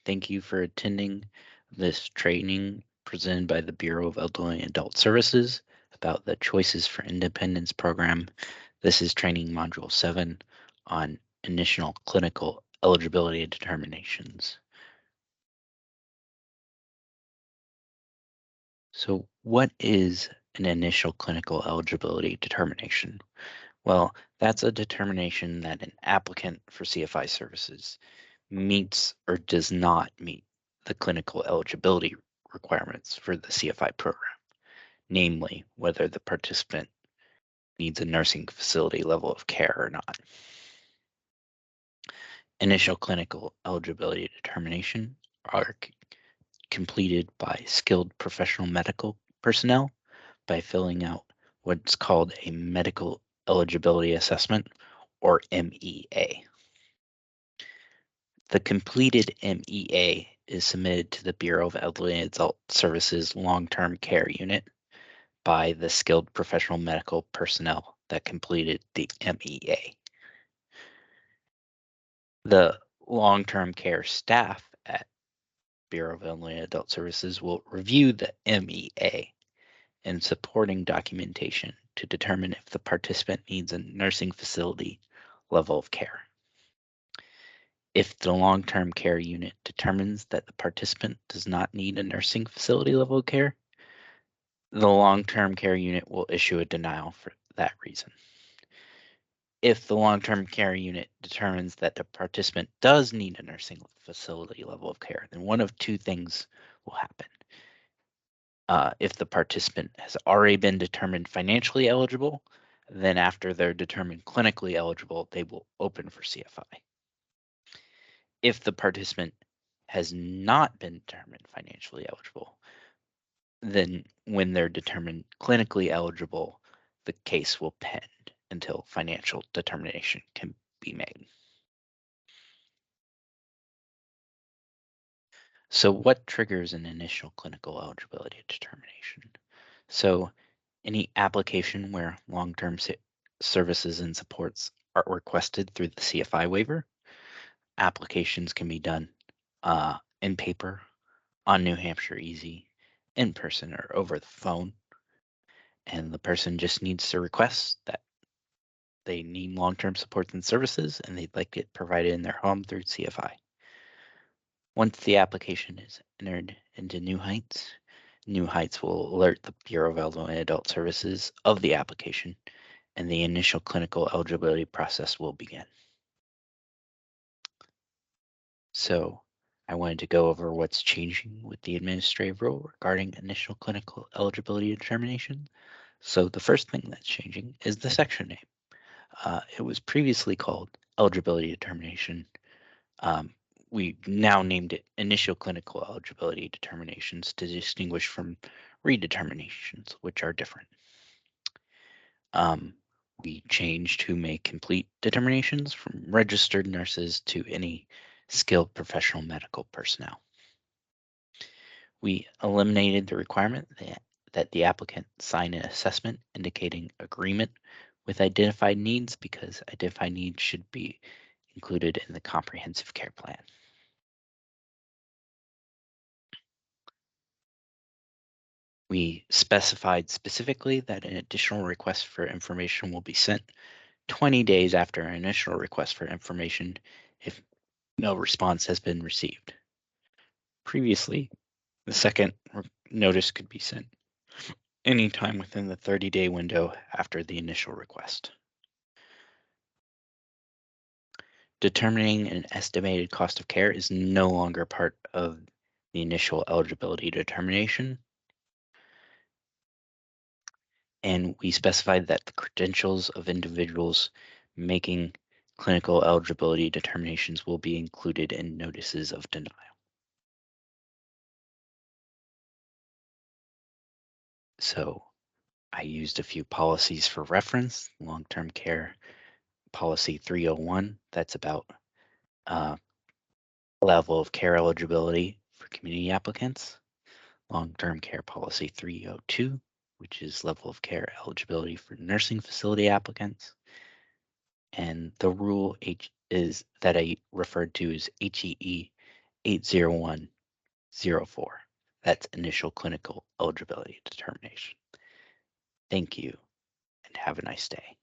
Thank you for attending this training presented by the Bureau of Elderly and Adult Services about the Choices for Independence program. This is training module 7 on initial clinical eligibility determinations. So what is an initial clinical eligibility determination? Well, that's a determination that an applicant for CFI services meets or does not meet the clinical eligibility requirements for the CFI program, namely whether the participant needs a nursing facility level of care or not. Initial clinical eligibility determination are completed by skilled professional medical personnel by filling out what's called a medical eligibility assessment, or MEA. The completed MEA is submitted to the Bureau of Elderly and Adult Services Long-Term Care Unit by the skilled professional medical personnel that completed the MEA. The long-term care staff at Bureau of Elderly and Adult Services will review the MEA and supporting documentation to determine if the participant needs a nursing facility level of care. If the long-term care unit determines that the participant does not need a nursing facility level of care, the long-term care unit will issue a denial for that reason. If the long-term care unit determines that the participant does need a nursing facility level of care, then one of two things will happen. If the participant has already been determined financially eligible, then after they're determined clinically eligible, they will open for CFI. If the participant has not been determined financially eligible, then when they're determined clinically eligible, the case will pend until financial determination can be made. So what triggers an initial clinical eligibility determination? So any application where long-term services and supports are requested through the CFI waiver, applications can be done in paper, on New Hampshire Easy, in person, or over the phone. And the person just needs to request that they need long-term supports and services and they'd like it provided in their home through CFI. Once the application is entered into New Heights will alert the Bureau of Elderly and Adult Services of the application, and the initial clinical eligibility process will begin. So I wanted to go over what's changing with the administrative rule regarding initial clinical eligibility determination. So the first thing that's changing is the section name. It was previously called eligibility determination. We now named it initial clinical eligibility determinations to distinguish from redeterminations, which are different. We changed who may complete determinations from registered nurses to any skilled professional medical personnel. We eliminated the requirement that the applicant sign an assessment indicating agreement with identified needs because identified needs should be included in the comprehensive care plan. We specified specifically that an additional request for information will be sent 20 days after an initial request for information if no response has been received. Previously, the second notice could be sent anytime within the 30-day window after the initial request. Determining an estimated cost of care is no longer part of the initial eligibility determination. And we specified that the credentials of individuals making clinical eligibility determinations will be included in notices of denial. So I used a few policies for reference. Long-term care policy 301, that's about level of care eligibility for community applicants. Long-term care policy 302, which is level of care eligibility for nursing facility applicants. And the rule H is that I referred to as HEE 80104. That's initial clinical eligibility determination. Thank you and have a nice day.